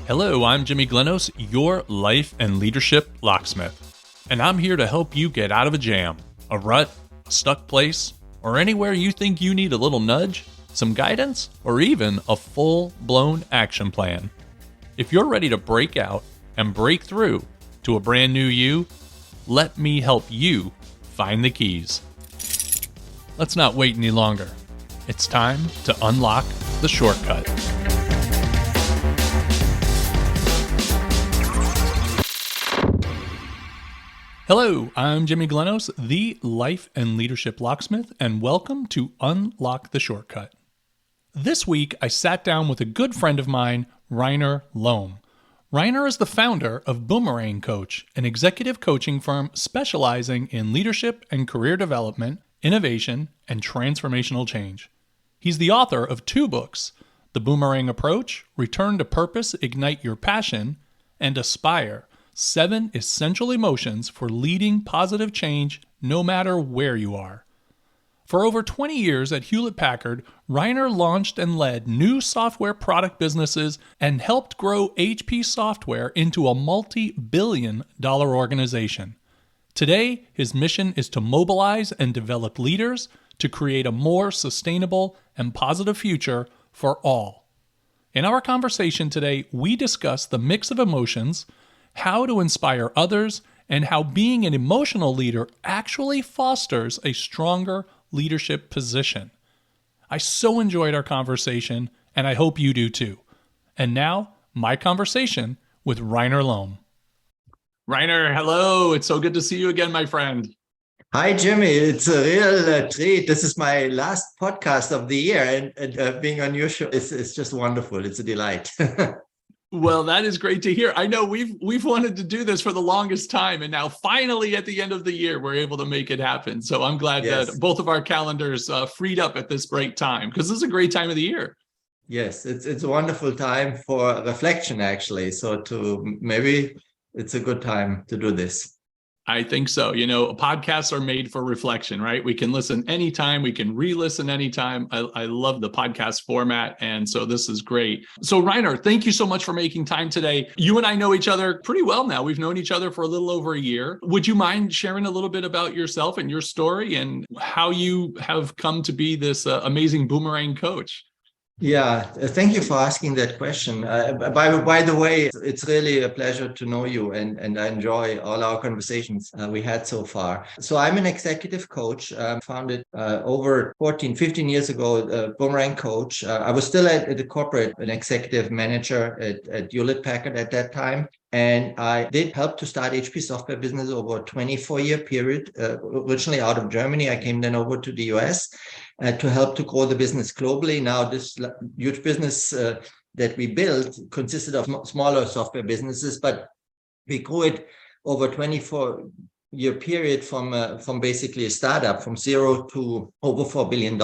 Hello, I'm Jimmy Glenos, your life and leadership locksmith, and I'm here to help you get out of a jam, a rut, a stuck place, or anywhere you think you need a little nudge, some guidance, or even a full-blown action plan. If you're ready to break out and break through to a brand new you, let me help you find the keys. Let's not wait any longer. It's time to unlock the shortcut. Hello, I'm Jimmy Glenos, the life and leadership locksmith, and welcome to Unlock the Shortcut. This week, I sat down with a good friend of mine, Reiner Lomb. Reiner is the founder of BoomerangCoach, an executive coaching firm specializing in leadership and career development, innovation, and transformational change. He's the author of 2 books, The Boomerang Approach, Return to Purpose, Ignite Your Passion, and Aspire, 7 Essential Emotions for Leading Positive Change No Matter Where You Are. For over 20 years at Hewlett-Packard, Reiner launched and led new software product businesses and helped grow HP Software into a multi-billion-dollar organization. Today, his mission is to mobilize and develop leaders to create a more sustainable and positive future for all. In our conversation today, we discuss the mix of emotions, how to inspire others, and how being an emotional leader actually fosters a stronger leadership position. I so enjoyed our conversation, and I hope you do too. And now, my conversation with Reiner Lomb. Reiner, hello. It's so good to see you again, my friend. Hi, Jimmy. It's a real treat. This is my last podcast of the year, and being on your show is just wonderful. It's a delight. Well, that is great to hear. I know we've wanted to do this for the longest time, and now finally at the end of the year, we're able to make it happen. So I'm glad that both of our calendars freed up at this great time, because this is a great time of the year. Yes, it's a wonderful time for reflection, actually. So maybe it's a good time to do this. I think so. You know, podcasts are made for reflection, right? We can listen anytime. We can re-listen anytime. I love the podcast format. And so this is great. So Reiner, thank you so much for making time today. You and I know each other pretty well now. We've known each other for a little over a year. Would you mind sharing a little bit about yourself and your story and how you have come to be this amazing boomerang coach? Yeah, thank you for asking that question. By the way, it's really a pleasure to know you, and I enjoy all our conversations we had so far. So I'm an executive coach, founded over 15 years ago, Boomerang Coach. I was still at the corporate, an executive manager at Hewlett-Packard at that time. And I did help to start HP software business over a 24-year period, originally out of Germany. I came then over to the US to help to grow the business globally. Now, this huge business that we built consisted of smaller software businesses, but we grew it over 24-year period from basically a startup from 0 to over $4 billion.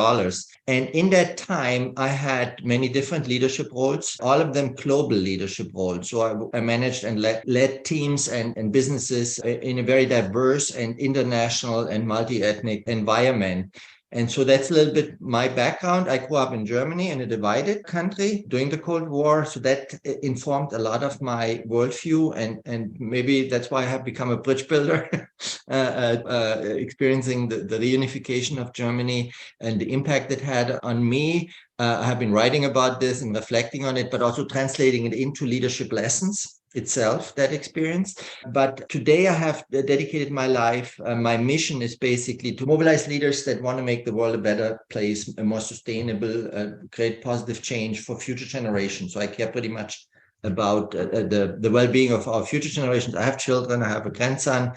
And in that time, I had many different leadership roles, all of them global leadership roles. So I managed and led teams and businesses in a very diverse and international and multi-ethnic environment. And so that's a little bit my background. I grew up in Germany in a divided country during the Cold War. So that informed a lot of my worldview. And maybe that's why I have become a bridge builder, experiencing the reunification of Germany and the impact it had on me. I have been writing about this and reflecting on it, but also translating it into leadership lessons itself, that experience. But today I have dedicated my life. My mission is basically to mobilize leaders that want to make the world a better place, a more sustainable, create positive change for future generations. So I care pretty much about the well-being of our future generations. I have children, I have a grandson,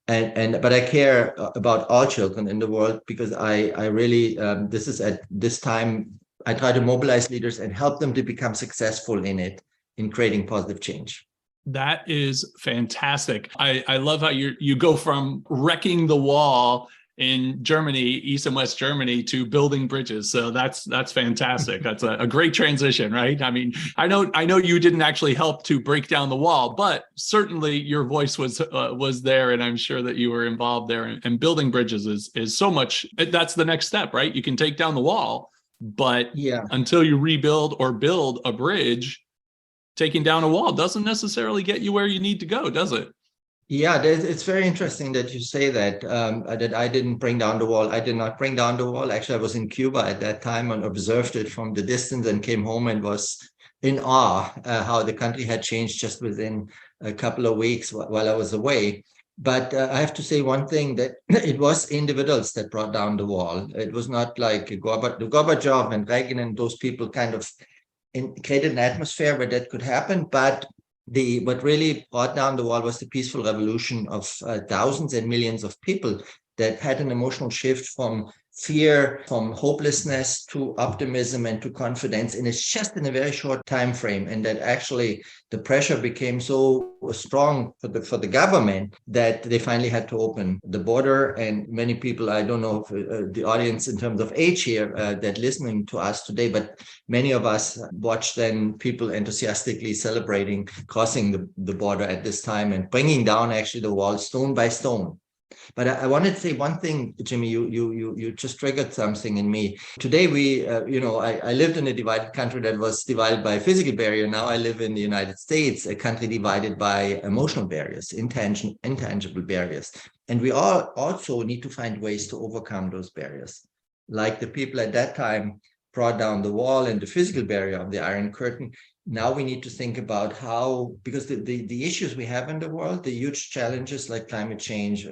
but I care about all children in the world, because I really, this is at this time, I try to mobilize leaders and help them to become successful in creating positive change. That is fantastic. I love how you go from wrecking the wall in Germany, East and West Germany, to building bridges. So that's fantastic. That's a great transition, right? I mean, I know you didn't actually help to break down the wall, but certainly your voice was there, and I'm sure that you were involved there. And building bridges is so much. That's the next step, right? You can take down the wall, But Yeah. until you rebuild or build a bridge, taking down a wall doesn't necessarily get you where you need to go, does it? Yeah, it's very interesting that you say that, that I didn't bring down the wall. I did not bring down the wall. Actually, I was in Cuba at that time and observed it from the distance and came home and was in awe how the country had changed just within a couple of weeks while I was away. But I have to say one thing, that it was individuals that brought down the wall. It was not like Gorbachev and Reagan and those people kind of created an atmosphere where that could happen. But what really brought down the wall was the peaceful revolution of thousands and millions of people that had an emotional shift from fear, from hopelessness to optimism and to confidence. And it's just in a very short time frame. And that actually the pressure became so strong for the government that they finally had to open the border. And many people, I don't know if, the audience in terms of age here that listening to us today, but many of us watched then people enthusiastically celebrating crossing the border at this time and bringing down actually the wall stone by stone. But I wanted to say one thing, Jimmy. You just triggered something in me. Today, I lived in a divided country that was divided by a physical barrier. Now I live in the United States, a country divided by emotional barriers, intangible barriers. And we all also need to find ways to overcome those barriers. Like the people at that time brought down the wall and the physical barrier of the Iron Curtain. Now we need to think about how, because the issues we have in the world, the huge challenges like climate change,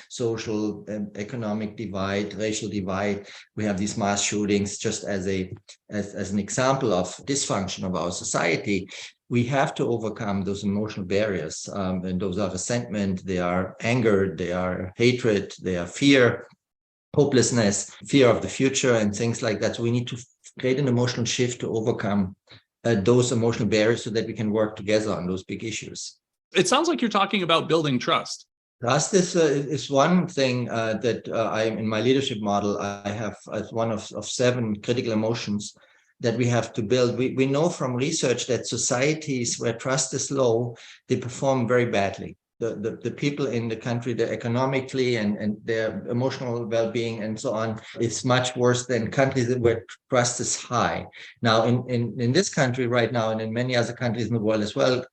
social, economic divide, racial divide, we have these mass shootings just as an example of dysfunction of our society. We have to overcome those emotional barriers. And those are resentment, they are anger, they are hatred, they are fear, hopelessness, fear of the future, and things like that. So we need to create an emotional shift to overcome those emotional barriers so that we can work together on those big issues. It sounds like you're talking about building trust. Trust is one thing that I, in my leadership model, I have as one of 7 critical emotions that we have to build. We know from research that societies where trust is low, they perform very badly. The people in the country, they're economically and their emotional well-being and so on, it's much worse than countries where trust is high. Now, in this country right now, and in many other countries in the world as well,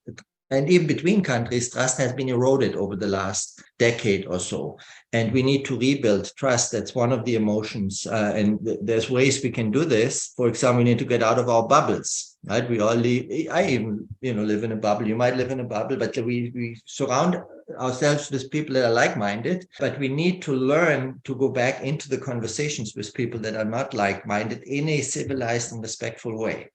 and even between countries, trust has been eroded over the last decade or so. And we need to rebuild trust. That's one of the emotions. And there's ways we can do this. For example, we need to get out of our bubbles, right? We all live, I even, live in a bubble. You might live in a bubble, but we surround ourselves with people that are like-minded. But we need to learn to go back into the conversations with people that are not like-minded in a civilized and respectful way,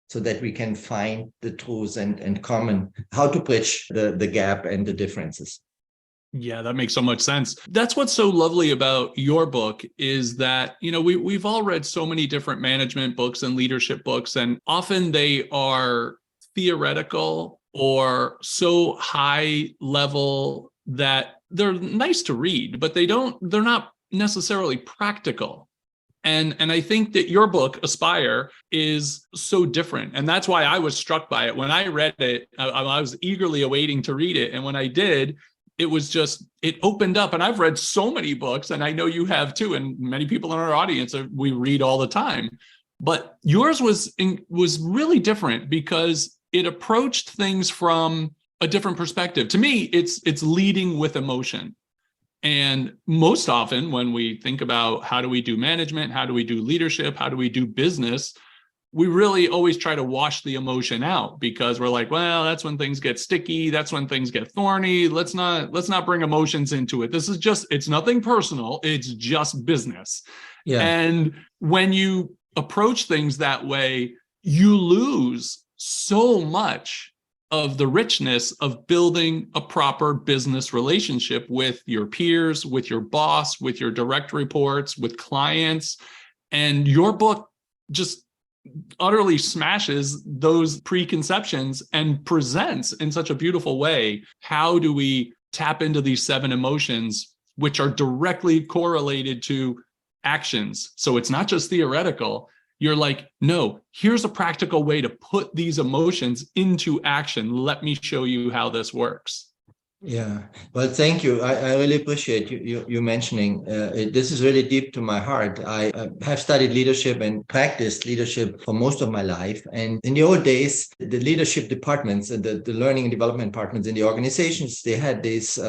so that we can find the truths and common, how to bridge the gap and the differences. Yeah, that makes so much sense. That's what's so lovely about your book is that, we've all read so many different management books and leadership books, and often they are theoretical or so high level that they're nice to read, but they're not necessarily practical. And I think that your book, Aspire, is so different. And that's why I was struck by it. When I read it, I was eagerly awaiting to read it. And when I did, it opened up. And I've read so many books, and I know you have too. And many people in our audience, we read all the time. But yours was really different because it approached things from a different perspective. To me, it's leading with emotion. And most often when we think about how do we do management, how do we do leadership, how do we do business, we really always try to wash the emotion out because we're like, well, that's when things get sticky. That's when things get thorny. Let's not bring emotions into it. It's nothing personal. It's just business. Yeah. And when you approach things that way, you lose so much of the richness of building a proper business relationship with your peers, with your boss, with your direct reports, with clients. And your book just utterly smashes those preconceptions and presents in such a beautiful way. How do we tap into these 7 emotions, which are directly correlated to actions? So it's not just theoretical. You're like, no, here's a practical way to put these emotions into action. Let me show you how this works. Yeah, well, thank you. I really appreciate you mentioning this is really deep to my heart. I have studied leadership and practiced leadership for most of my life. And in the old days, the leadership departments and the learning and development departments in the organizations, they had these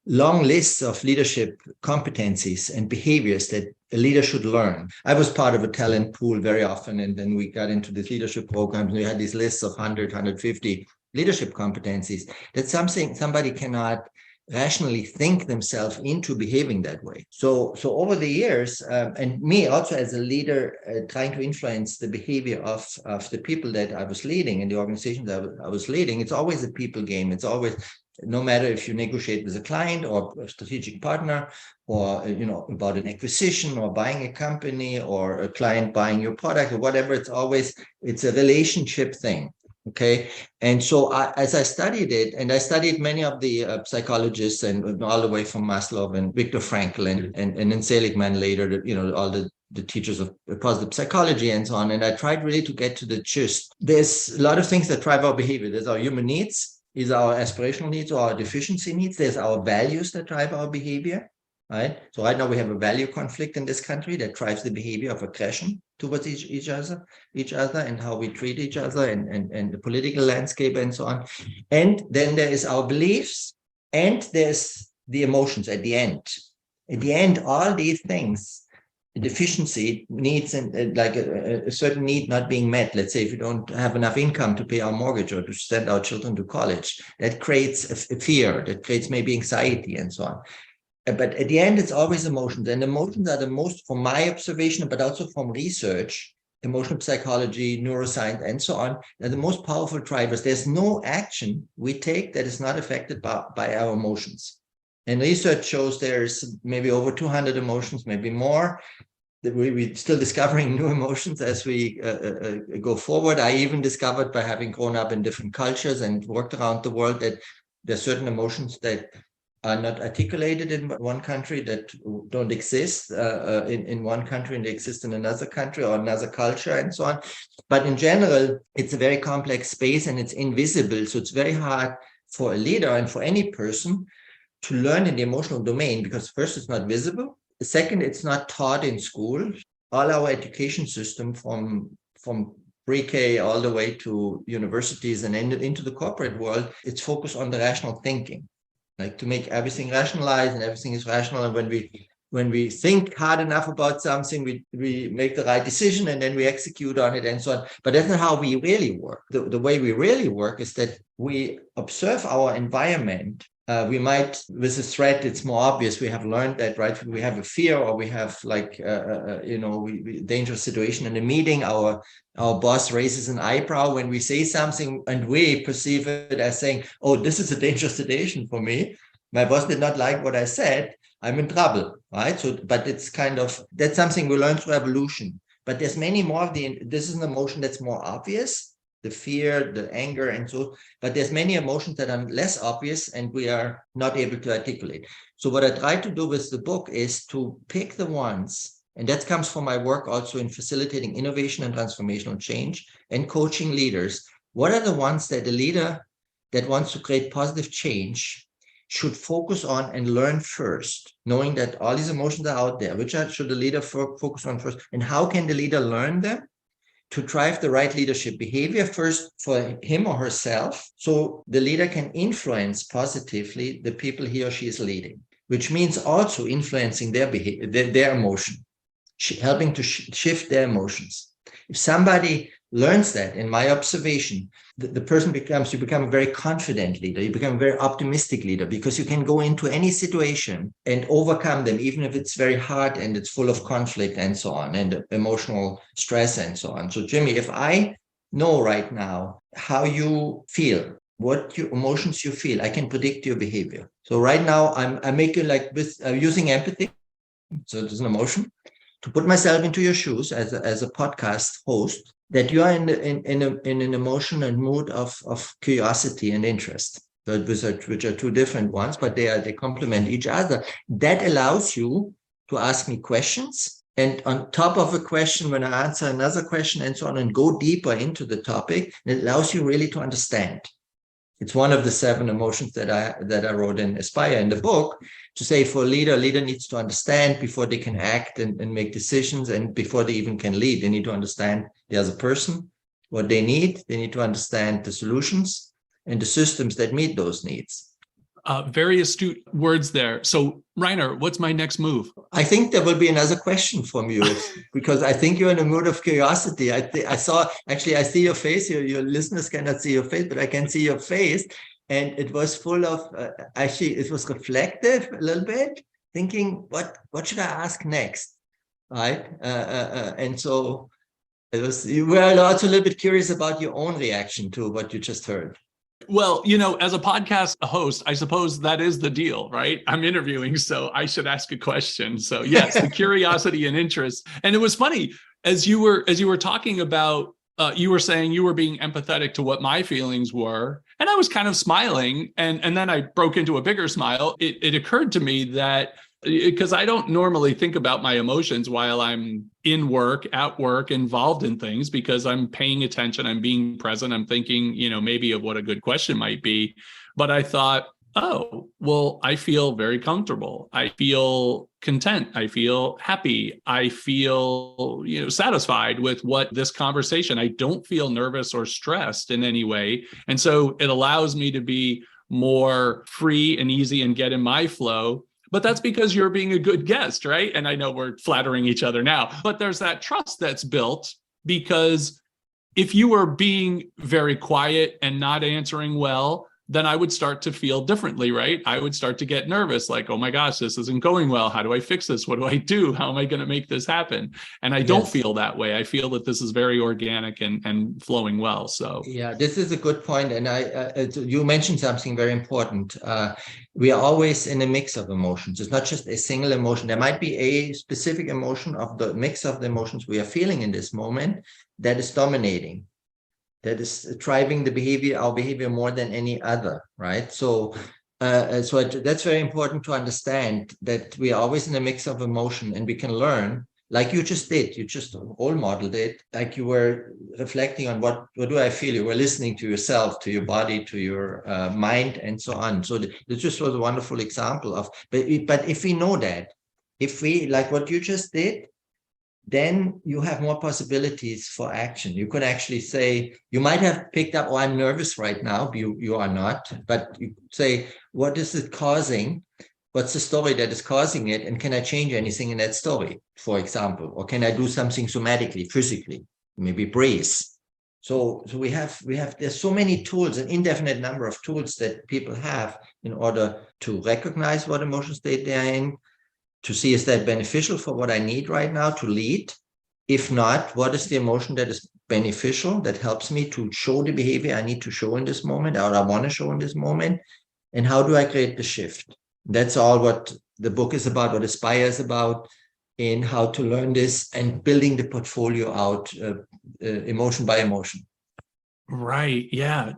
long lists of leadership competencies and behaviors that a leader should learn. I was part of a talent pool very often, and then we got into these leadership programs, and we had these lists of 100, 150 leadership competencies. That's something somebody cannot rationally think themselves into behaving that way. So over the years, and me also as a leader, trying to influence the behavior of the people that I was leading in the organizations I was leading, it's always a people game. It's always, no matter if you negotiate with a client or a strategic partner, or about an acquisition or buying a company or a client buying your product or whatever, it's a relationship thing. Okay. And so as I studied it, and I studied many of the psychologists, and all the way from Maslow and Viktor Frankl and then Seligman later, all the teachers of positive psychology and so on. And I tried really to get to the gist. There's a lot of things that drive our behavior. There's our human needs, is our aspirational needs or our deficiency needs. There's our values that drive our behavior. Right. So right now we have a value conflict in this country that drives the behavior of aggression towards each other, and how we treat each other, and the political landscape and so on. And then there is our beliefs, and there's the emotions at the end. At the end, all these things, deficiency needs, and like a certain need not being met. Let's say if you don't have enough income to pay our mortgage or to send our children to college, that creates a fear, that creates maybe anxiety and so on. But at the end, it's always emotions. And emotions are the most, from my observation, but also from research, emotional psychology, neuroscience, and so on, they're the most powerful drivers. There's no action we take that is not affected by our emotions. And research shows there's maybe over 200 emotions, maybe more. We're still discovering new emotions as we go forward. I even discovered, by having grown up in different cultures and worked around the world, that there are certain emotions that are not articulated in one country, that don't exist in one country and they exist in another country or another culture and so on. But in general, it's a very complex space and it's invisible. So it's very hard for a leader and for any person to learn in the emotional domain, because first, it's not visible. Second, it's not taught in school. All our education system from pre-K all the way to universities and into the corporate world, it's focused on the rational thinking. Like to make everything rationalized, and everything is rational. And when we think hard enough about something, we make the right decision, and then we execute on it and so on. But that's not how we really work. The way we really work is that we observe our environment. We might, with a threat, it's more obvious. We have learned that, right? We have a fear, or we have like, dangerous situation in a meeting. Our boss raises an eyebrow when we say something, and we perceive it as saying, oh, this is a dangerous situation for me. My boss did not like what I said. I'm in trouble, right? So, but it's that's something we learn through evolution. But there's many more this is an emotion that's more obvious, the fear, the anger, and so, but there's many emotions that are less obvious and we are not able to articulate. So what I try to do with the book is to pick the ones, and that comes from my work also in facilitating innovation and transformational change and coaching leaders. What are the ones that a leader that wants to create positive change should focus on and learn first, knowing that all these emotions are out there? Which should the leader focus on first? And how can the leader learn them to drive the right leadership behavior first for him or herself, so the leader can influence positively the people he or she is leading, which means also influencing their behavior, their emotion, helping to shift their emotions. If somebody learns that, in my observation, the person you become a very confident leader, you become a very optimistic leader, because you can go into any situation and overcome them, even if it's very hard and it's full of conflict and so on, and emotional stress and so on. So Jimmy, if I know right now how you feel, what your emotions you feel, I can predict your behavior. So right now I'm making using empathy. So there's an emotion to put myself into your shoes as a podcast host, that you are in an emotion and mood of curiosity and interest, which are two different ones, but they complement each other. That allows you to ask me questions, and on top of a question, when I answer another question and so on, and go deeper into the topic, it allows you really to understand. It's one of the 7 emotions that I wrote in Aspire in the book, to say for a leader needs to understand before they can act and make decisions, and before they even can lead. They need to understand there's a person, what they need. They need to understand the solutions and the systems that meet those needs. Very astute words there. So, Reiner, what's my next move? I think there will be another question from you, because I think you're in a mood of curiosity. I see your face. Your listeners cannot see your face, but I can see your face. And it was full of, it was reflective a little bit, thinking, what should I ask next? Right? And so you were also a little bit curious about your own reaction to what you just heard. Well, as a podcast host, I suppose that is the deal, right? I'm interviewing, so I should ask a question. So yes, the curiosity and interest. And it was funny, as you were talking about, you were saying you were being empathetic to what my feelings were. And I was kind of smiling. And then I broke into a bigger smile. It occurred to me that, because I don't normally think about my emotions while I'm at work, involved in things, because I'm paying attention, I'm being present, I'm thinking, maybe of what a good question might be. But I thought, oh, well, I feel very comfortable. I feel content. I feel happy. I feel, satisfied with what this conversation, I don't feel nervous or stressed in any way. And so it allows me to be more free and easy and get in my flow. But that's because you're being a good guest, right? And I know we're flattering each other now, but there's that trust that's built, because if you were being very quiet and not answering well, then I would start to feel differently, right? I would start to get nervous, like, oh my gosh, this isn't going well. How do I fix this? What do I do? How am I going to make this happen? And I don't feel that way. I feel that this is very organic and flowing well. So yeah, this is a good point. And you mentioned something very important. We are always in a mix of emotions. It's not just a single emotion. There might be a specific emotion of the mix of the emotions we are feeling in this moment that is dominating, that is driving our behavior more than any other, right? So that's very important to understand, that we are always in a mix of emotion, and we can learn, like you just did. You just role modeled it, like you were reflecting on what do I feel? You were listening to yourself, to your body, to your mind, and so on. So this just was a wonderful example of, but if we know that, if we, like what you just did, then you have more possibilities for action. You could actually say, you might have picked up, oh, I'm nervous right now. You are not, but you say, what is it causing? What's the story that is causing it? And can I change anything in that story, for example? Or can I do something somatically, physically, maybe brace? So we have, there's so many tools, an indefinite number of tools that people have in order to recognize what emotion state they are in, to see, is that beneficial for what I need right now to lead? If not, what is the emotion that is beneficial, that helps me to show the behavior I need to show in this moment, or I want to show in this moment? And how do I create the shift? That's all what the book is about, what Aspire is about, in how to learn this and building the portfolio out, emotion by emotion. Right. Yeah.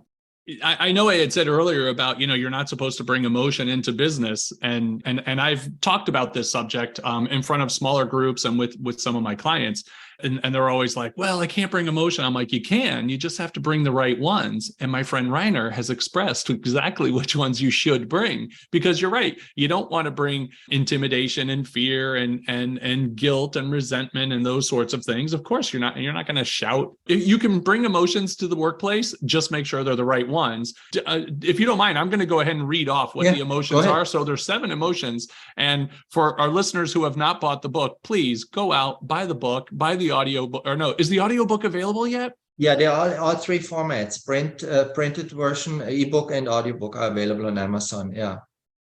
I know I had said earlier about, you're not supposed to bring emotion into business. And I've talked about this subject in front of smaller groups and with some of my clients. And they're always like, well, I can't bring emotion. I'm like, you can, you just have to bring the right ones. And my friend Reiner has expressed exactly which ones you should bring, because you're right. You don't want to bring intimidation and fear and guilt and resentment and those sorts of things. Of course, you're not going to shout. You can bring emotions to the workplace, just make sure they're the right ones. If you don't mind, I'm going to go ahead and read off what the emotions are. So there's 7 emotions. And for our listeners who have not bought the book, please go out, buy the book, buy the audio book. Or no, is the audio book available yet? Yeah, they are all 3 formats: printed version, ebook, and audiobook are available on Amazon. Yeah.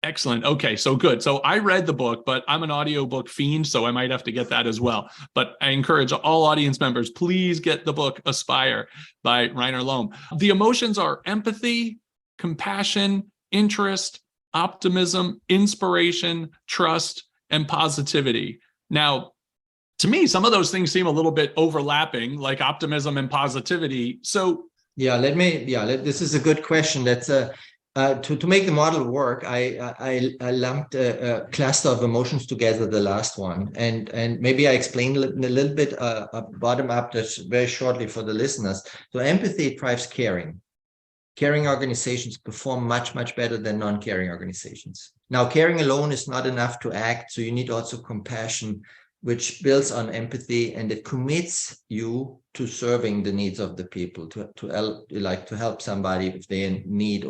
Excellent. Okay, so good. So I read the book, but I'm an audiobook fiend, so I might have to get that as well. But I encourage all audience members, please get the book Aspire by Reiner Lomb. The emotions are empathy, compassion, interest, optimism, inspiration, trust, and positivity. Now, to me, some of those things seem a little bit overlapping, like optimism and positivity. So this is a good question. That's to make the model work, I lumped a cluster of emotions together, the last one, and maybe I explained a little bit bottom up, just very shortly for the listeners. So empathy drives caring. caring organizations perform much, much better than non-caring organizations. Now, caring alone is not enough to act. So you need also compassion, which builds on empathy, and it commits you to serving the needs of the people, to help somebody if they in need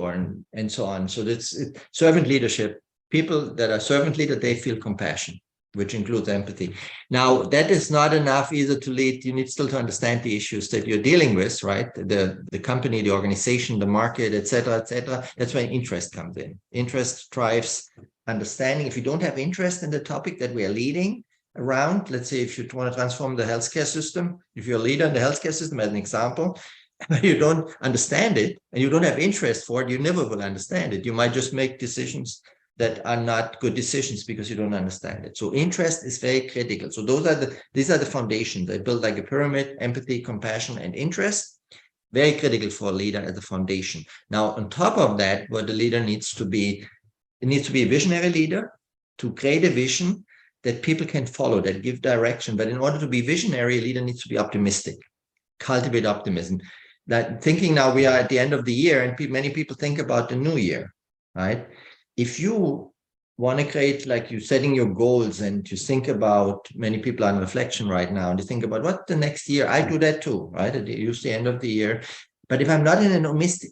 and so on. So that's servant leadership. People that are servant leader, they feel compassion, which includes empathy. Now, that is not enough either to lead. You need still to understand the issues that you're dealing with, right? The company, the organization, the market, et cetera, et cetera. That's when interest comes in. Interest drives understanding. If you don't have interest in the topic that we are leading around, let's say if you want to transform the healthcare system, if you're a leader in the healthcare system, as an example, but you don't understand it and you don't have interest for it, you never will understand it. You might just make decisions that are not good decisions because you don't understand it. So interest is very critical. So these are the foundations. They build like a pyramid: empathy, compassion, and interest. Very critical for a leader as a foundation. Now, on top of that, what the leader needs to be, it needs to be a visionary leader to create a vision that people can follow, that give direction. But in order to be visionary, a leader needs to be optimistic, cultivate optimism. That thinking, now we are at the end of the year and many people think about the new year, right? If you want to create, like you're setting your goals and you think about, many people are in reflection right now and they think about what the next year, I do that too, right? At the end of the year. But if I'm not in an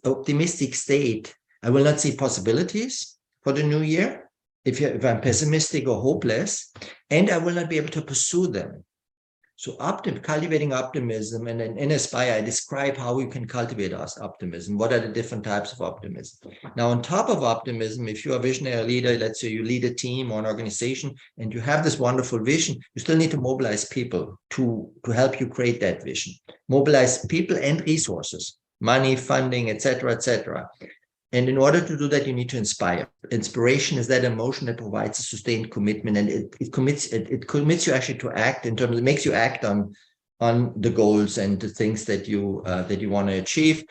optimistic state, I will not see possibilities for the new year. If I'm pessimistic or hopeless, and I will not be able to pursue them. So cultivating optimism, and in Aspire, I describe how we can cultivate optimism. What are the different types of optimism? Now, on top of optimism, if you're a visionary leader, let's say you lead a team or an organization, and you have this wonderful vision, you still need to mobilize people to help you create that vision. Mobilize people and resources, money, funding, et cetera, et cetera. And in order to do that, you need to inspire. Inspiration is that emotion that provides a sustained commitment, and it commits you actually to act in terms. It makes you act on the goals and the things that you want to achieve.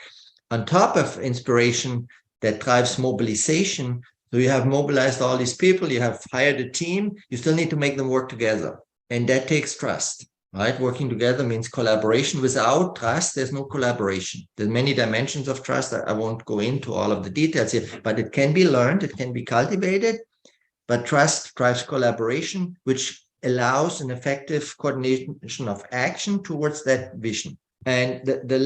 On top of inspiration, that drives mobilization. So you have mobilized all these people, you have hired a team. You still need to make them work together, and that takes trust. Right? Working together means collaboration. Without trust, there's no collaboration. There's many dimensions of trust. I won't go into all of the details here, but it can be learned, it can be cultivated. But trust drives collaboration, which allows an effective coordination of action towards that vision. And the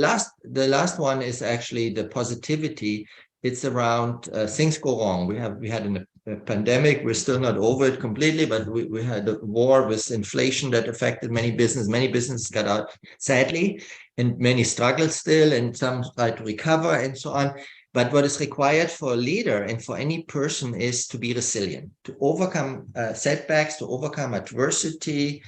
last one is actually the positivity. It's around things go wrong. We had a pandemic. We're still not over it completely, but we had a war with inflation that affected many businesses. Many businesses got out, sadly, and many struggled still, and some tried to recover and so on. But what is required for a leader and for any person is to be resilient, to overcome setbacks, to overcome adversity,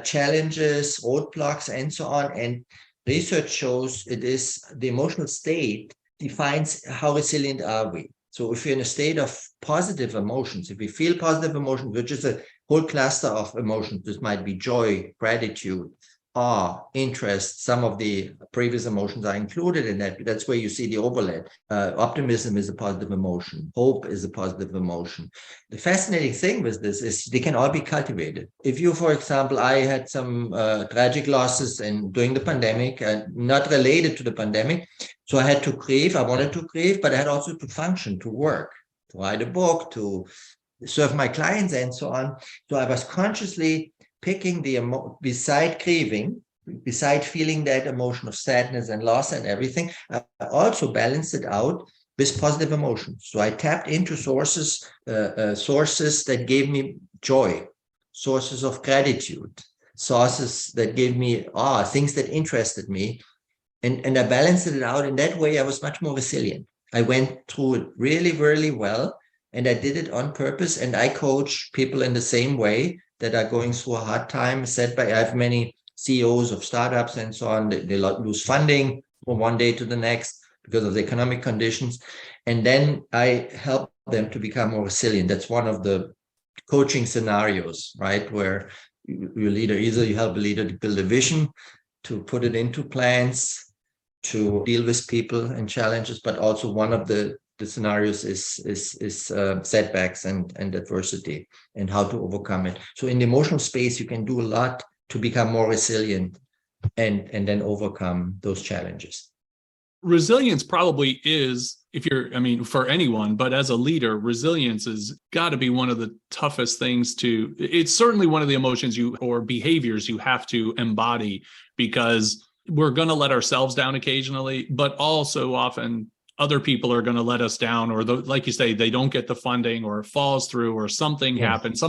challenges, roadblocks, and so on. And research shows it is the emotional state defines how resilient are we. So if you're in a state of positive emotions, if we feel positive emotions, which is a whole cluster of emotions, this might be joy, gratitude, awe, interest. Some of the previous emotions are included in that. That's where you see the overlap. Optimism is a positive emotion. Hope is a positive emotion. The fascinating thing with this is they can all be cultivated. If you, for example, I had some tragic losses during the pandemic, not related to the pandemic. So I had to grieve. I wanted to grieve, but I had also to function, to work, to write a book, to serve my clients, and so on. So I was consciously picking beside grieving, beside feeling that emotion of sadness and loss and everything, I also balanced it out with positive emotions. So I tapped into sources that gave me joy, sources of gratitude, sources that gave me awe, things that interested me. And I balanced it out. In that way, I was much more resilient. I went through it really, really well. And I did it on purpose. And I coach people in the same way that are going through a hard time. I have many CEOs of startups and so on. They lose funding from one day to the next because of the economic conditions. And then I help them to become more resilient. That's one of the coaching scenarios, right? Where either you help a leader to build a vision, to put it into plans, to deal with people and challenges, but also one of the scenarios is setbacks and adversity and how to overcome it. So in the emotional space, you can do a lot to become more resilient and then overcome those challenges. resilience probably is, for anyone, but as a leader, resilience has got to be one of the toughest things it's certainly one of the emotions or behaviors you have to embody, because we're going to let ourselves down occasionally, but also often other people are going to let us down, or like you say, they don't get the funding, or it falls through, or something happens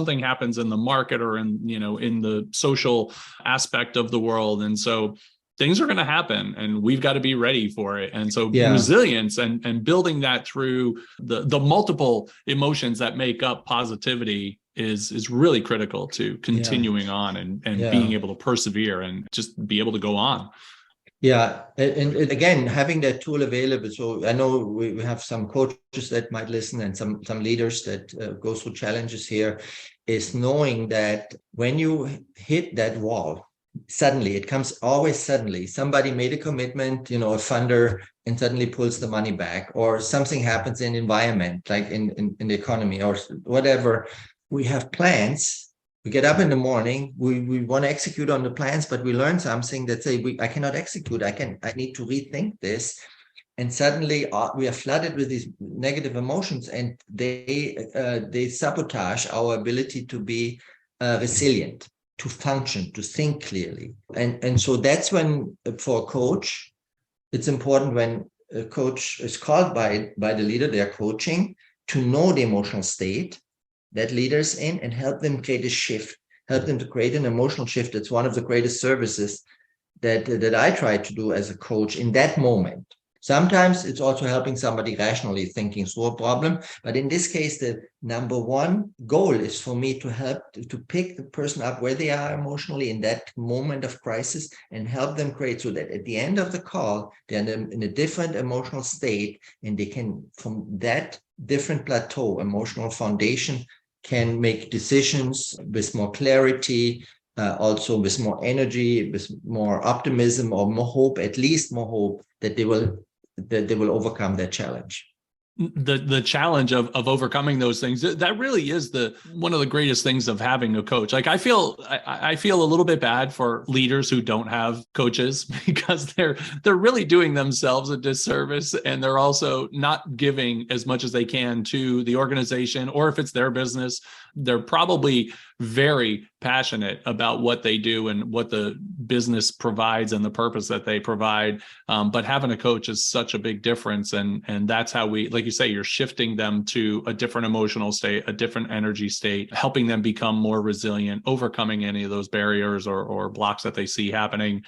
in the market, or in the social aspect of the world. And so things are going to happen, and we've got to be ready for it. And so resilience and building that through the multiple emotions that make up positivity is really critical to continuing on and being able to persevere and just be able to go on. Yeah. And again, having that tool available. So I know we have some coaches that might listen, and some leaders that go through challenges here, is knowing that when you hit that wall, suddenly, it comes always suddenly. Somebody made a commitment, a funder, and suddenly pulls the money back, or something happens in environment, like in the economy or whatever. We have plans. We get up in the morning, we want to execute on the plans, but we learn something that say, I cannot execute. I need to rethink this. And suddenly we are flooded with these negative emotions, and they sabotage our ability to be resilient, to function, to think clearly. And so that's when, for a coach, it's important when a coach is called by the leader they're coaching to know the emotional state that leader's in, and help them create a shift, help them to create an emotional shift. It's one of the greatest services that I try to do as a coach in that moment. Sometimes it's also helping somebody rationally thinking through a problem. But in this case, the number one goal is for me to help to pick the person up where they are emotionally in that moment of crisis, and help them create, so that at the end of the call, they're in a different emotional state, and they can, from that different plateau, emotional foundation, can make decisions with more clarity, also with more energy, with more optimism, or more hope, at least more hope that they will overcome that challenge. The challenge of overcoming those things, that really is one of the greatest things of having a coach. Like I feel a little bit bad for leaders who don't have coaches, because they're really doing themselves a disservice, and they're also not giving as much as they can to the organization, or if it's their business, they're probably very passionate about what they do and what the business provides and the purpose that they provide. But having a coach is such a big difference. And that's how like you say, you're shifting them to a different emotional state, a different energy state, helping them become more resilient, overcoming any of those barriers or blocks that they see happening.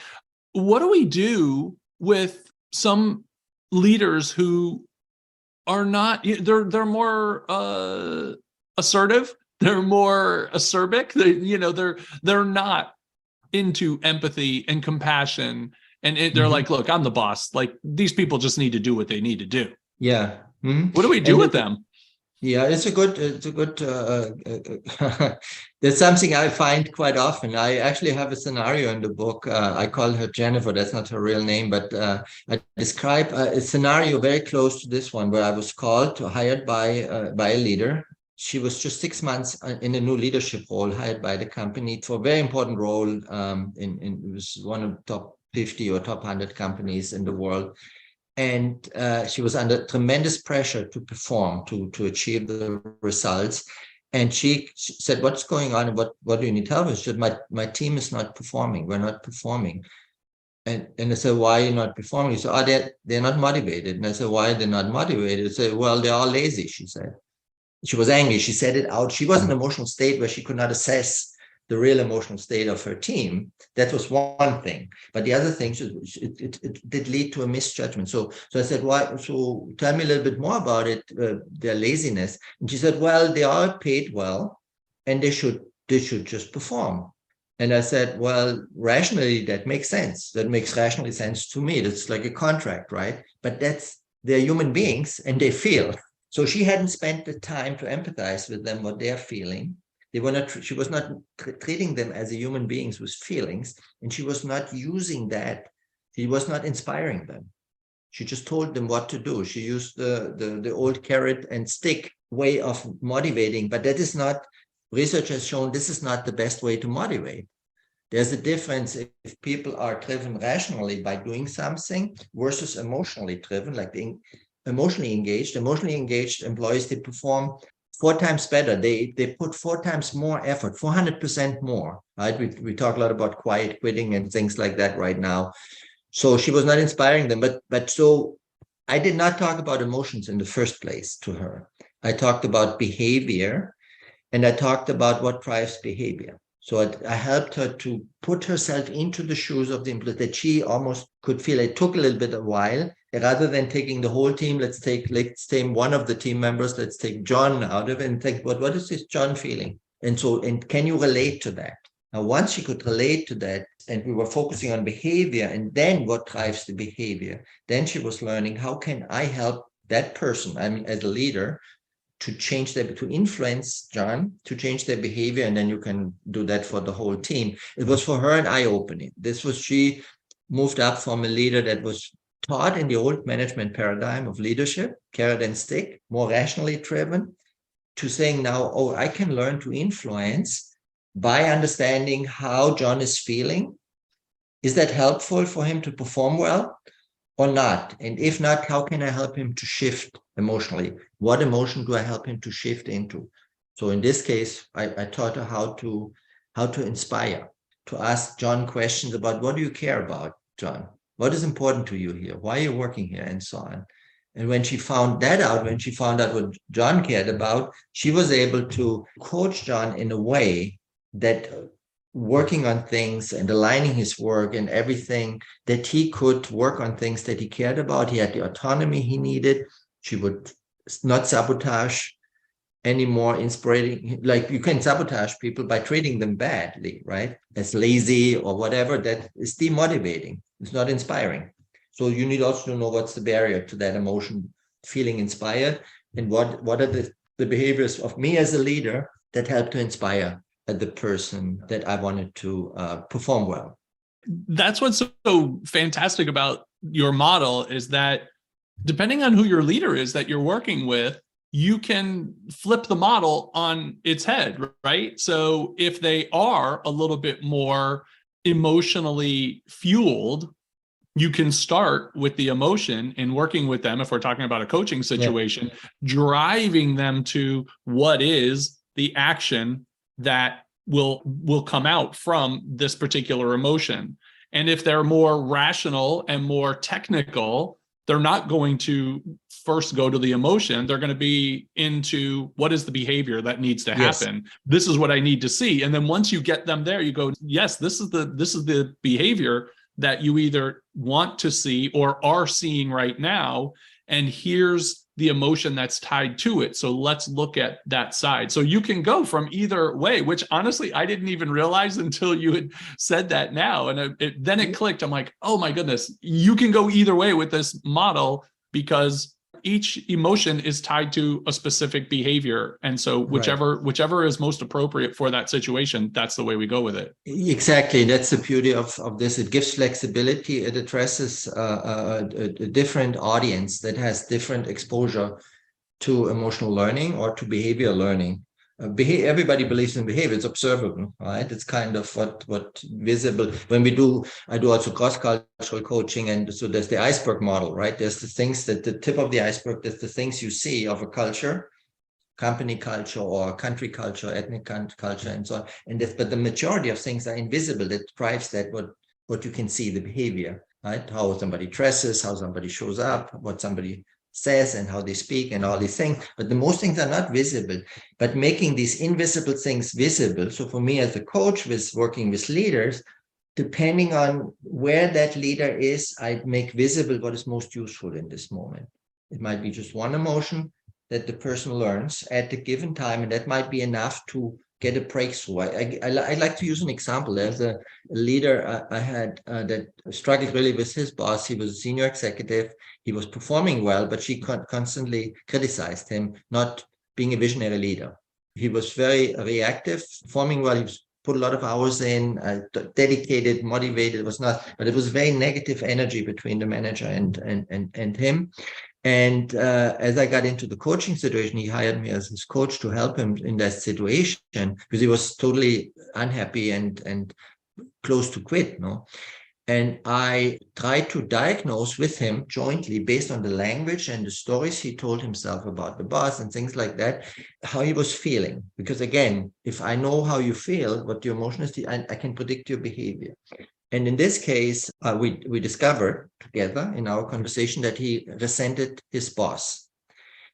What do we do with some leaders who are not, they're more assertive? They're more acerbic. They're not into empathy and compassion, and they're like, look, I'm the boss. Like, these people just need to do what they need to do. Yeah. Mm-hmm. What do we do with them? Yeah, it's a good. There's something I find quite often. I actually have a scenario in the book. I call her Jennifer. That's not her real name, but I describe a scenario very close to this one, where I was hired by a leader. She was just 6 months in a new leadership role, hired by the company for a very important role. It was one of the top 50 or top 100 companies in the world. And she was under tremendous pressure to perform, to achieve the results. And she said, what's going on? What do you need help with? She said, my team is not performing. We're not performing. And I said, why are you not performing? She said, they're not motivated. And I said, why are they not motivated? I said, well, they're all lazy, she said. She was angry. She said it out. She was in an emotional state where she could not assess the real emotional state of her team. That was one thing. But the other thing, it did lead to a misjudgment. So I said, why? So tell me a little bit more about it, their laziness. And she said, well, they are paid well, and they should just perform. And I said, well, rationally, that makes sense. That makes rationally sense to me. That's like a contract, right? But they're human beings, and they feel. So she hadn't spent the time to empathize with them, what they're feeling. She was not treating them as human beings with feelings, and she was not using that. She was not inspiring them. She just told them what to do. She used the old carrot and stick way of motivating, but that is not, research has shown this is not the best way to motivate. There's a difference if people are driven rationally by doing something versus emotionally driven, like the emotionally engaged. Emotionally engaged employees, they perform 4 times better. They put 4 times more effort, 400% more, right? We talk a lot about quiet quitting and things like that right now. So she was not inspiring them, but so I did not talk about emotions in the first place to her. I talked about behavior, and I talked about what drives behavior. So I helped her to put herself into the shoes of the employee, that she almost could feel. It took a little bit of a while. Rather than taking the whole team, let's take one of the team members, let's take John out of it and think, what is this John feeling? And can you relate to that? Now, once she could relate to that, and we were focusing on behavior and then what drives the behavior, then she was learning, how can I help that person, I mean, as a leader, to change to influence John, to change their behavior, and then you can do that for the whole team. It was for her an eye-opening. She moved up from a leader that was taught in the old management paradigm of leadership, carrot and stick, more rationally driven, to saying now, oh, I can learn to influence by understanding how John is feeling. Is that helpful for him to perform well or not? And if not, how can I help him to shift emotionally? What emotion do I help him to shift into? So in this case, I taught her how to inspire, to ask John questions about, what do you care about, John? What is important to you here? Why are you working here? And so on. And when she found that out, when she found out what John cared about, she was able to coach John in a way that working on things and aligning his work and everything, that he could work on things that he cared about. He had the autonomy he needed. She would not sabotage anymore, inspiring. Like, you can sabotage people by treating them badly, right? As lazy or whatever. That is demotivating. It's not inspiring. So you need also to know what's the barrier to that emotion, feeling inspired, and what are the behaviors of me as a leader that help to inspire the person that I wanted to perform well. That's what's so fantastic about your model, is that depending on who your leader is that you're working with, you can flip the model on its head, right? So if they are a little bit more emotionally fueled, you can start with the emotion and working with them, if we're talking about a coaching situation, driving them to what is the action that will come out from this particular emotion. And if they're more rational and more technical, they're not going to first go to the emotion. They're going to be into, what is the behavior that needs to happen? Yes. This is what I need to see. And then once you get them there, you go, yes, this is the behavior that you either want to see or are seeing right now. And here's the emotion that's tied to it. So let's look at that side. So you can go from either way, which honestly, I didn't even realize until you had said that now. And then it clicked. I'm like, oh my goodness, you can go either way with this model, because each emotion is tied to a specific behavior. And so whichever is most appropriate for that situation, that's the way we go with it. Exactly. That's the beauty of this. It gives flexibility. It addresses a different audience that has different exposure to emotional learning or to behavior learning. Everybody believes in behavior. It's observable, right? It's kind of what visible. I do also cross-cultural coaching, and so there's the iceberg model, right? There's the things that the tip of the iceberg. There's the things you see of a culture, company culture or country culture, ethnic culture, and so on. But the majority of things are invisible. That drives that what you can see, the behavior, right? How somebody dresses, how somebody shows up, what somebody says, and how they speak, and all these things. But the most things are not visible. But making these invisible things visible. So for me as a coach, with working with leaders, depending on where that leader is, I make visible what is most useful in this moment. It might be just one emotion that the person learns at the given time, and that might be enough to get a breakthrough. I like to use an example. There's a leader I had that struggled really with his boss. He was a senior executive. He was performing well, but she constantly criticized him not being a visionary leader. He was very reactive, performing well. He was put a lot of hours in, dedicated, motivated. It was not, but it was very negative energy between the manager and him. And as I got into the coaching situation, he hired me as his coach to help him in that situation, because he was totally unhappy and close to quit, no? And I tried to diagnose with him jointly, based on the language and the stories he told himself about the boss and things like that, how he was feeling. Because again, if I know how you feel, what your emotion is, I can predict your behavior. And in this case, we discovered together in our conversation that he resented his boss.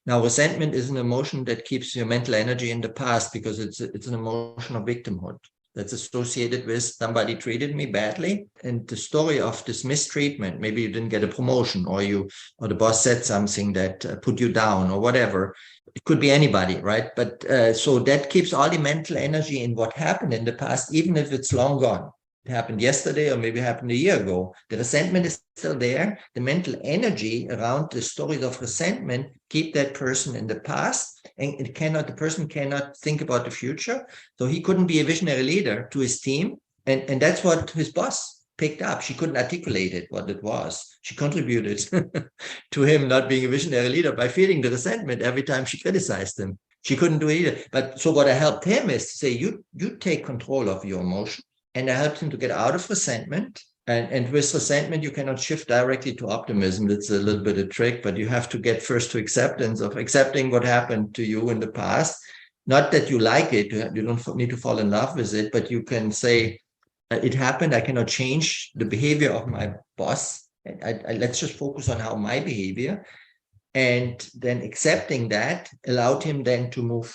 Now, resentment is an emotion that keeps your mental energy in the past, because it's an emotion of victimhood that's associated with somebody treated me badly. And the story of this mistreatment, maybe you didn't get a promotion, or the boss said something that put you down, or whatever. It could be anybody, right? But so that keeps all the mental energy in what happened in the past, even if it's long gone. It happened yesterday, or maybe happened a year ago. The resentment is still there. The mental energy around the stories of resentment keep that person in the past, and the person cannot think about the future. So he couldn't be a visionary leader to his team. And that's what his boss picked up. She couldn't articulate it, what it was. She contributed to him not being a visionary leader by feeling the resentment every time she criticized him. She couldn't do it either. But so what I helped him is to say, you take control of your emotion. And I helped him to get out of resentment. And with resentment, you cannot shift directly to optimism. It's a little bit of a trick, but you have to get first to acceptance of accepting what happened to you in the past. Not that you like it, you don't need to fall in love with it, but you can say, it happened, I cannot change the behavior of my boss. Let's just focus on how my behavior. And then accepting that allowed him then to move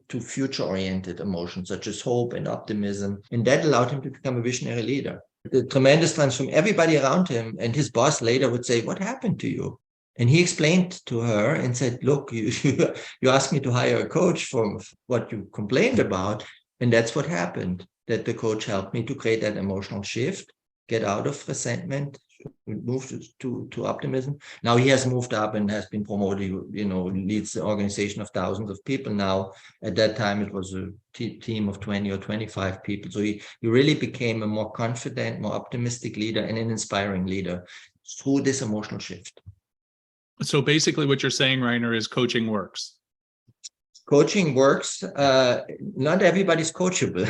to future-oriented emotions such as hope and optimism. And that allowed him to become a visionary leader. The tremendous transformation, everybody around him, and his boss later would say, what happened to you? And he explained to her and said, look, you asked me to hire a coach for what you complained about. And that's what happened, that the coach helped me to create that emotional shift, get out of resentment, move to optimism. Now he has moved up and has been promoted, leads the organization of thousands of people now. At that time, it was a team of 20 or 25 people. So he really became a more confident, more optimistic leader and an inspiring leader through this emotional shift. So basically what you're saying, Reiner, is coaching works. Coaching works. Not everybody's coachable.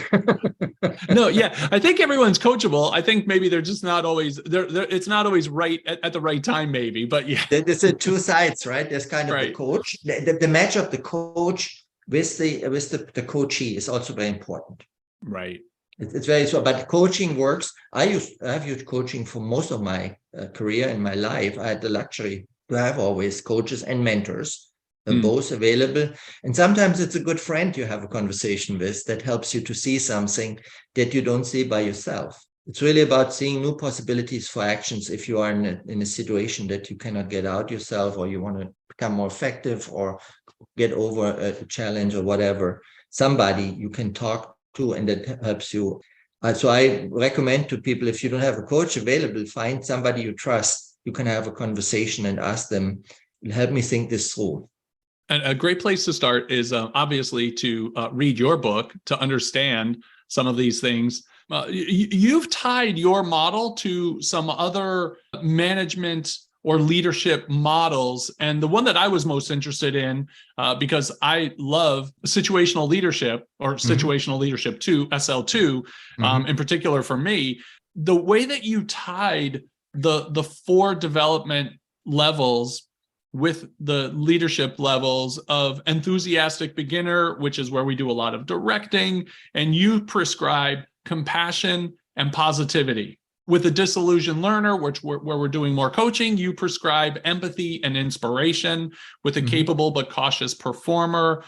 No, yeah, I think everyone's coachable. I think maybe they're just not always it's not always right at the right time, maybe. But yeah, there's two sides, right? There's kind of the coach, the match of the coach with the coachee is also very important. Right. It's very so, but coaching works. I've used coaching for most of my career in my life. I had the luxury to have always coaches and mentors. Both available. And sometimes it's a good friend you have a conversation with that helps you to see something that you don't see by yourself. It's really about seeing new possibilities for actions if you are in a situation that you cannot get out yourself, or you want to become more effective or get over a challenge or whatever. Somebody you can talk to and that helps you. So I recommend to people, if you don't have a coach available, find somebody you trust. You can have a conversation and ask them, help me think this through. And a great place to start is obviously to read your book to understand some of these things. You've tied your model to some other management or leadership models. And the one that I was most interested in, because I love situational leadership, or situational leadership 2, SL2, in particular for me, the way that you tied the 4 development levels with the leadership levels of enthusiastic beginner, which is where we do a lot of directing, and you prescribe compassion and positivity. With a disillusioned learner, where we're doing more coaching, you prescribe empathy and inspiration. With a capable but cautious performer,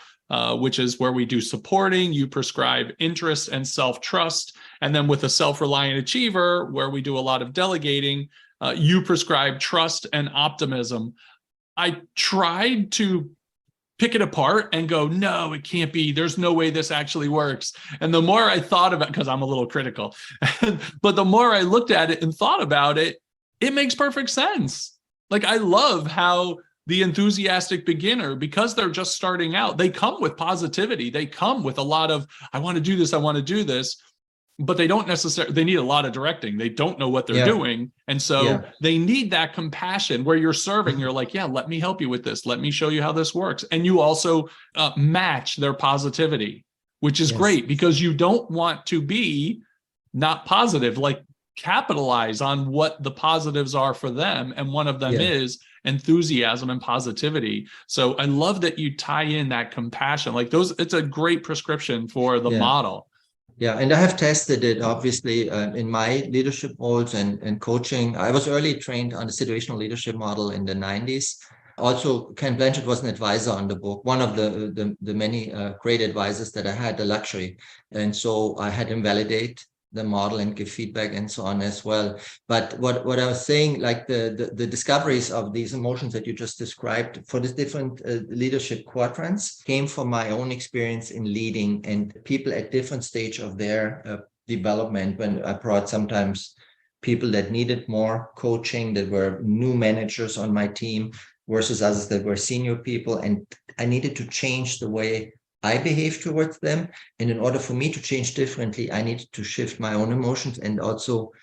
which is where we do supporting, you prescribe interest and self-trust. And then with a self-reliant achiever, where we do a lot of delegating, you prescribe trust and optimism. I tried to pick it apart and go, no, it can't be. There's no way this actually works. And the more I thought about it, because I'm a little critical, but the more I looked at it and thought about it, it makes perfect sense. Like, I love how the enthusiastic beginner, because they're just starting out, they come with positivity. They come with a lot of, I want to do this, I want to do this. But they don't necessarily, they need a lot of directing. They don't know what they're doing. And so they need that compassion where you're serving. You're like, yeah, let me help you with this. Let me show you how this works. And you also match their positivity, which is great, because you don't want to be not positive, like capitalize on what the positives are for them. And one of them Yeah. is enthusiasm and positivity. So I love that you tie in that compassion. Like those, it's a great prescription for the Yeah. model. Yeah, and I have tested it obviously in my leadership roles and coaching. I was early trained on the situational leadership model in the 90s. Also, Ken Blanchard was an advisor on the book, one of the many great advisors that I had the luxury. And so I had him validate the model and give feedback and so on as well. But what I was saying, like the discoveries of these emotions that you just described for the different leadership quadrants came from my own experience in leading and people at different stage of their development. When I brought sometimes people that needed more coaching, that were new managers on my team versus others that were senior people, and I needed to change the way I behave towards them. And in order for me to change differently, I needed to shift my own emotions and also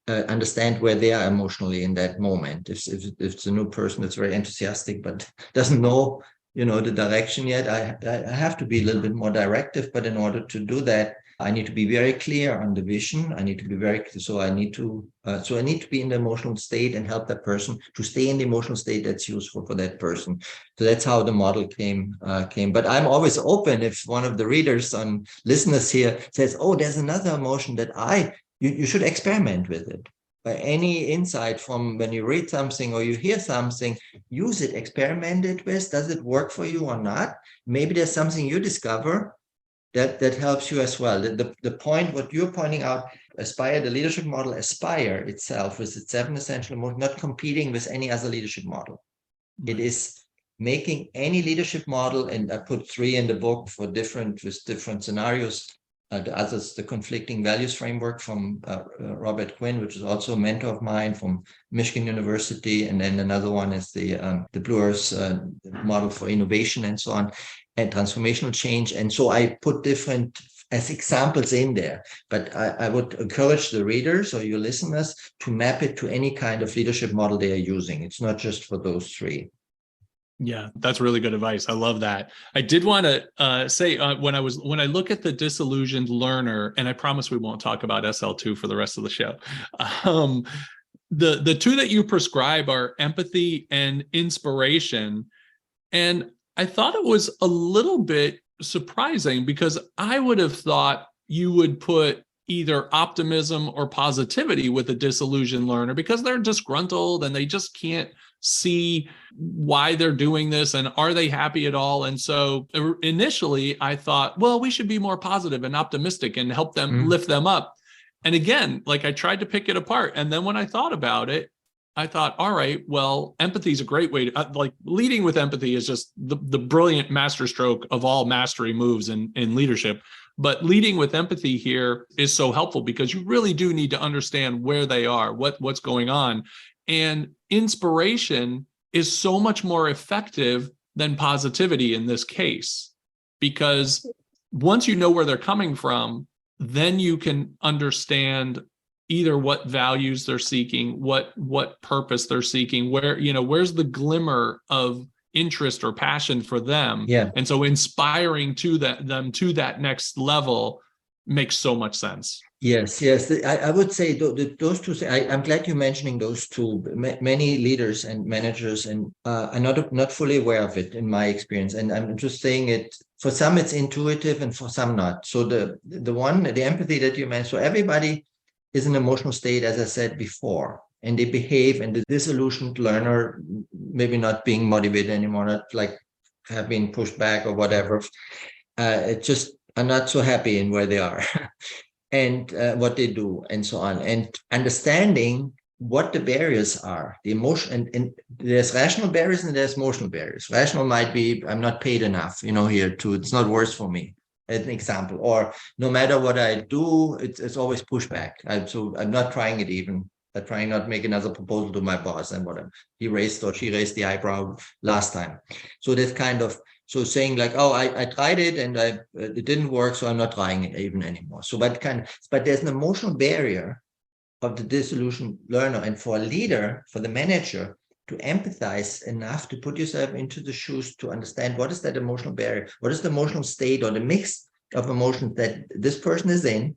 understand where they are emotionally in that moment. If it's a new person that's very enthusiastic but doesn't know, the direction yet, I have to be a little bit more directive. But in order to do that, I need to be very clear on the vision. I need to be very clear. So I need to be in the emotional state and help that person to stay in the emotional state that's useful for that person. So that's how the model came. But I'm always open if one of the readers and listeners here says, "Oh, there's another emotion that you should experiment with it." By any insight from when you read something or you hear something, use it, experiment it with. Does it work for you or not? Maybe there's something you discover that helps you as well. The point, what you're pointing out, Aspire, the leadership model, Aspire itself with its 7 essential emotions, not competing with any other leadership model. It is making any leadership model, and I put 3 in the book with different scenarios. The others, the conflicting values framework from Robert Quinn, which is also a mentor of mine from Michigan University, and then another one is the Blue Earth model for innovation and so on, and transformational change. And so I put different as examples in there, but I would encourage the readers or your listeners to map it to any kind of leadership model they are using. It's not just for those 3. Yeah, that's really good advice. I love that. I did want to say when I look at the disillusioned learner, and I promise we won't talk about SL2 for the rest of the show. The 2 that you prescribe are empathy and inspiration, and I thought it was a little bit surprising because I would have thought you would put either optimism or positivity with a disillusioned learner because they're disgruntled and they just can't see why they're doing this and are they happy at all. And so initially I thought, well, we should be more positive and optimistic and help them lift them up. And again, like I tried to pick it apart. And then when I thought about it, I thought, all right, well, empathy is a great way to like leading with empathy is just the brilliant masterstroke of all mastery moves in leadership. But leading with empathy here is so helpful because you really do need to understand where they are, what's going on. And inspiration is so much more effective than positivity in this case, because once you know where they're coming from, then you can understand either what values they're seeking, what purpose they're seeking, where's the glimmer of interest or passion for them. Yeah. And so inspiring them to that next level makes so much sense. Yes. I would say those 2. I'm glad you're mentioning those 2. Many leaders and managers and are not fully aware of it in my experience. And I'm just saying it. For some, it's intuitive, and for some not. So the empathy that you mentioned. So everybody is an emotional state, as I said before, and they behave. And the disillusioned learner, maybe not being motivated anymore, not like have been pushed back or whatever. It just are not so happy in where they are. And what they do and so on, and understanding what the barriers are, the emotion, and there's rational barriers and there's emotional barriers. Rational might be, I'm not paid enough, here to, it's not worth for me, as an example, or no matter what I do, it's always pushback. So I'm not trying it even. I'm trying not to make another proposal to my boss and whatever. He raised or she raised the eyebrow last time. So this kind of, so saying like, oh, I tried it and it didn't work, so I'm not trying it even anymore. So but there's an emotional barrier of the disillusioned learner. And for a leader, for the manager, to empathize enough to put yourself into the shoes to understand what is that emotional barrier, what is the emotional state or the mix of emotions that this person is in,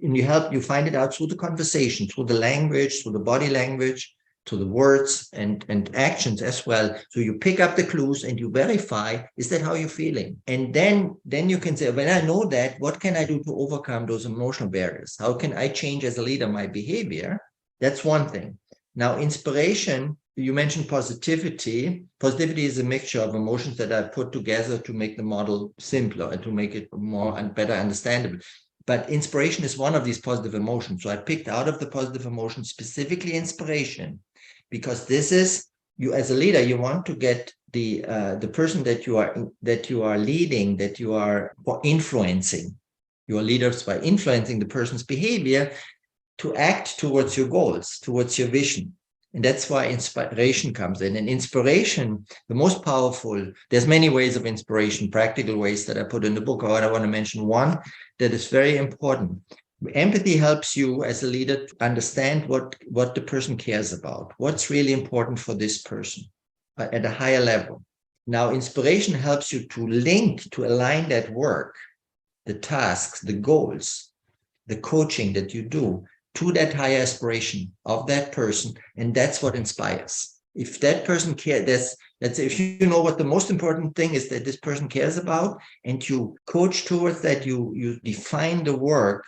and you find it out through the conversation, through the language, through the body language, to the words and actions as well. So you pick up the clues and you verify, is that how you're feeling? And then you can say, when I know that, what can I do to overcome those emotional barriers? How can I change as a leader my behavior? That's one thing. Now, inspiration, you mentioned positivity. Positivity is a mixture of emotions that I put together to make the model simpler and to make it more and better understandable. But inspiration is one of these positive emotions. So I picked out of the positive emotions specifically inspiration, because this is, you as a leader, you want to get the person that you are leading, that you are influencing. Your leaders by influencing the person's behavior to act towards your goals, towards your vision. And that's why inspiration comes in. And inspiration, the most powerful, there's many ways of inspiration, practical ways that I put in the book. I want to mention one that is very important. Empathy helps you as a leader to understand what the person cares about, what's really important for this person at a higher level. Now, inspiration helps you to link, to align that work, the tasks, the goals, the coaching that you do to that higher aspiration of that person. And that's what inspires. If that person cares, that's if you know what the most important thing is that this person cares about, and you coach towards that, you define the work,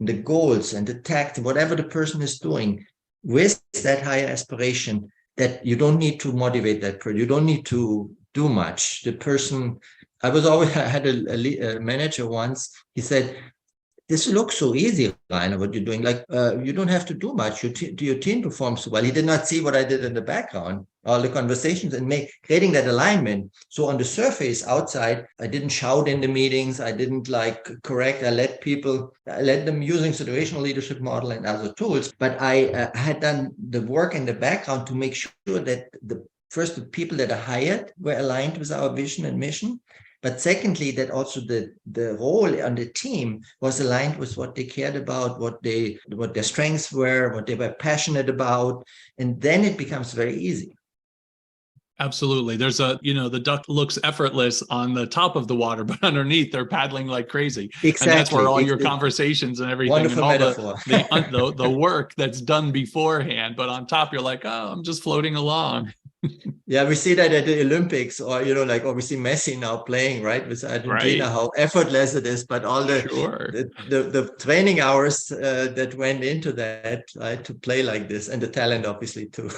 the goals and the tact, whatever the person is doing with that higher aspiration, that you don't need to motivate that person. You don't need to do much. The person, I had a manager once, he said, this looks so easy, Reiner, what you're doing. Like, you don't have to do much. Your team performs so well. He did not see what I did in the background, all the conversations, and creating that alignment. So on the surface, outside, I didn't shout in the meetings. I didn't correct. I let them using situational leadership model and other tools. But I had done the work in the background to make sure that the people that are hired were aligned with our vision and mission. But secondly, that also the role on the team was aligned with what they cared about, what their strengths were, what they were passionate about. And then it becomes very easy. Absolutely. There's the duck looks effortless on the top of the water, but underneath they're paddling like crazy. Exactly. And that's where all your conversations and everything, wonderful and all metaphor. the work that's done beforehand. But on top, you're like, oh, I'm just floating along. Yeah, we see that at the Olympics, or we see Messi now playing, right, with Argentina, how effortless it is, but all the training hours that went into that, right, to play like this, and the talent obviously too.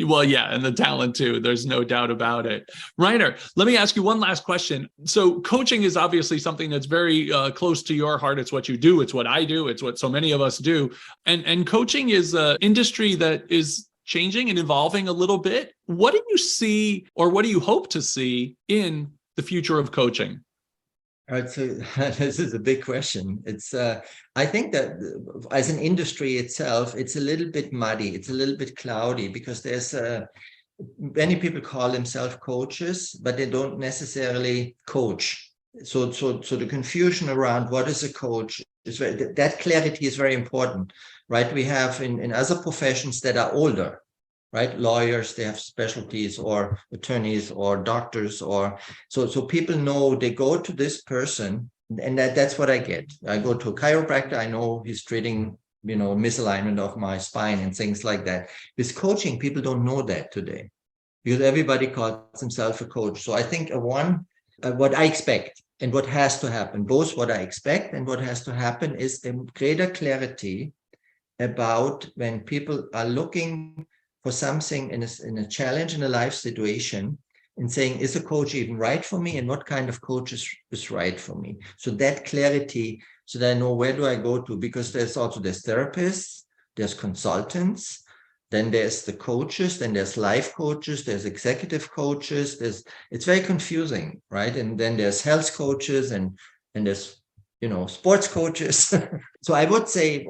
Well, yeah, and the talent too. There's no doubt about it. Reiner, let me ask you one last question. So coaching is obviously something that's very close to your heart. It's what you do. It's what I do. It's what so many of us do. And coaching is an industry that is changing and evolving a little bit. What do you see, or what do you hope to see in the future of coaching? All right, so this is a big question. It's I think that as an industry itself, it's a little bit muddy. It's a little bit cloudy, because there's many people call themselves coaches, but they don't necessarily coach. So the confusion around what is a coach is that clarity is very important, right? We have in other professions that are older, right? Lawyers, they have specialties, or attorneys, or doctors, or so people know they go to this person, and that's what I get. I go to a chiropractor, I know he's treating, misalignment of my spine and things like that. With coaching, people don't know that today, because everybody calls himself a coach. So I think what I expect and what has to happen, both what I expect and what has to happen, is a greater clarity about when people are looking for something in a challenge, in a life situation, and saying, is a coach even right for me, and what kind of coach is right for me? So that clarity, so that I know where do I go to, because there's therapists, there's consultants, then there's the coaches, then there's life coaches, there's executive coaches, it's very confusing, right? And then there's health coaches, and there's sports coaches. So I would say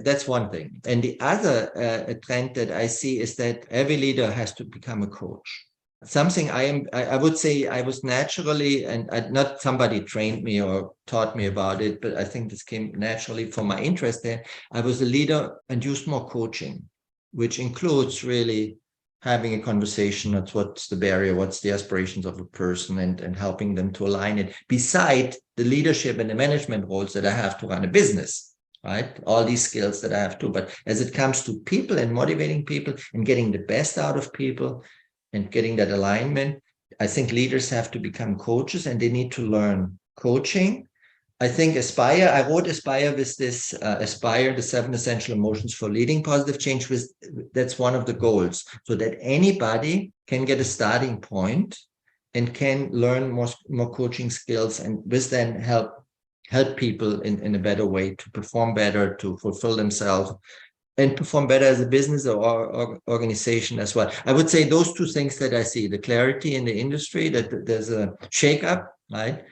that's one thing. And the other trend that I see is that every leader has to become a coach. Something I would say I was naturally, and not somebody trained me or taught me about it, but I think this came naturally from my interest there. I was a leader and used more coaching, which includes really having a conversation. That's what's the barrier, what's the aspirations of a person, and helping them to align it beside the leadership and the management roles that I have to run a business, right? All these skills that I have to. But as it comes to people and motivating people and getting the best out of people and getting that alignment, I think leaders have to become coaches and they need to learn coaching. I think Aspire, I wrote Aspire with this, Aspire, the 7 essential emotions for leading positive change. That's one of the goals, so that anybody can get a starting point and can learn more coaching skills, and with then help people in a better way to perform better, to fulfill themselves, and perform better as a business or organization as well. I would say those two things that I see: the clarity in the industry, that there's a shakeup, right?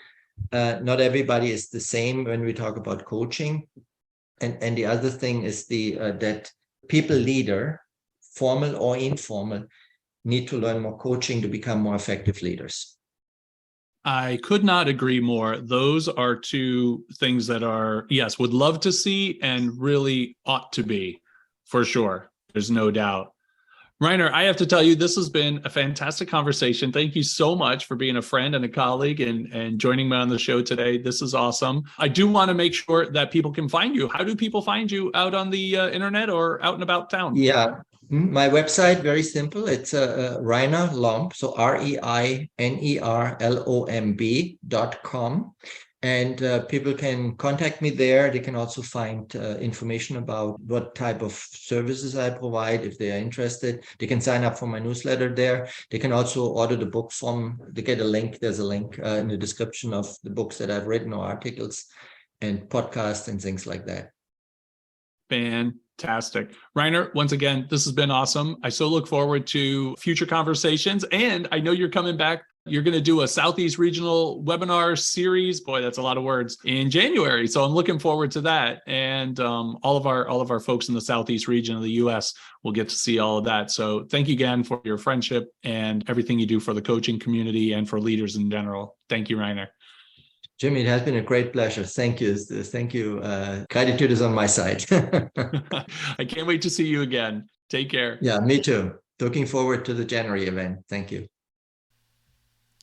Not everybody is the same when we talk about coaching. And the other thing is that people leader, formal or informal, need to learn more coaching to become more effective leaders. I could not agree more. Those are two things that are, yes, would love to see and really ought to be, for sure. There's no doubt. Reiner, I have to tell you, this has been a fantastic conversation. Thank you so much for being a friend and a colleague and joining me on the show today. This is awesome. I do want to make sure that people can find you. How do people find you out on the internet or out and about town? Yeah, my website, very simple. It's Reiner Lomb, so ReinerLomb.com. And people can contact me there. They can also find information about what type of services I provide if they are interested. They can sign up for my newsletter there. They can also order the book they get a link. There's a link in the description of the books that I've written, or articles and podcasts and things like that. Fantastic. Reiner, once again, this has been awesome. I so look forward to future conversations. And I know you're coming back. You're going to do a Southeast Regional webinar series. Boy, that's a lot of words, in January. So I'm looking forward to that. And all of our folks in the Southeast region of the U.S. will get to see all of that. So thank you again for your friendship and everything you do for the coaching community and for leaders in general. Thank you, Reiner. Jimmy, it has been a great pleasure. Thank you. Thank you. Gratitude is on my side. I can't wait to see you again. Take care. Yeah, me too. Looking forward to the January event. Thank you.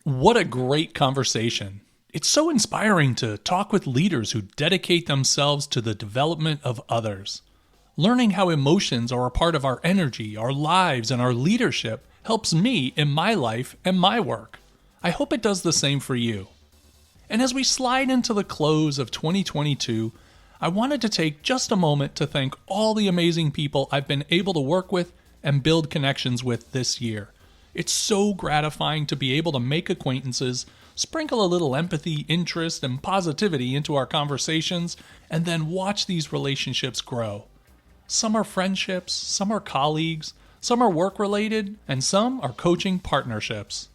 What a great conversation. It's so inspiring to talk with leaders who dedicate themselves to the development of others. Learning how emotions are a part of our energy, our lives, and our leadership helps me in my life and my work. I hope it does the same for you. And as we slide into the close of 2022, I wanted to take just a moment to thank all the amazing people I've been able to work with and build connections with this year. It's so gratifying to be able to make acquaintances, sprinkle a little empathy, interest, and positivity into our conversations, and then watch these relationships grow. Some are friendships, some are colleagues, some are work-related, and some are coaching partnerships.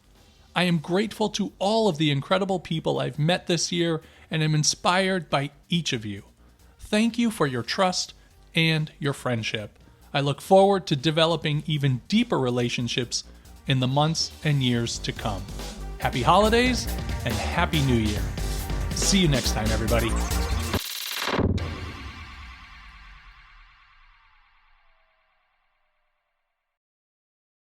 I am grateful to all of the incredible people I've met this year and am inspired by each of you. Thank you for your trust and your friendship. I look forward to developing even deeper relationships in the months and years to come. Happy holidays and Happy New Year. See you next time, everybody.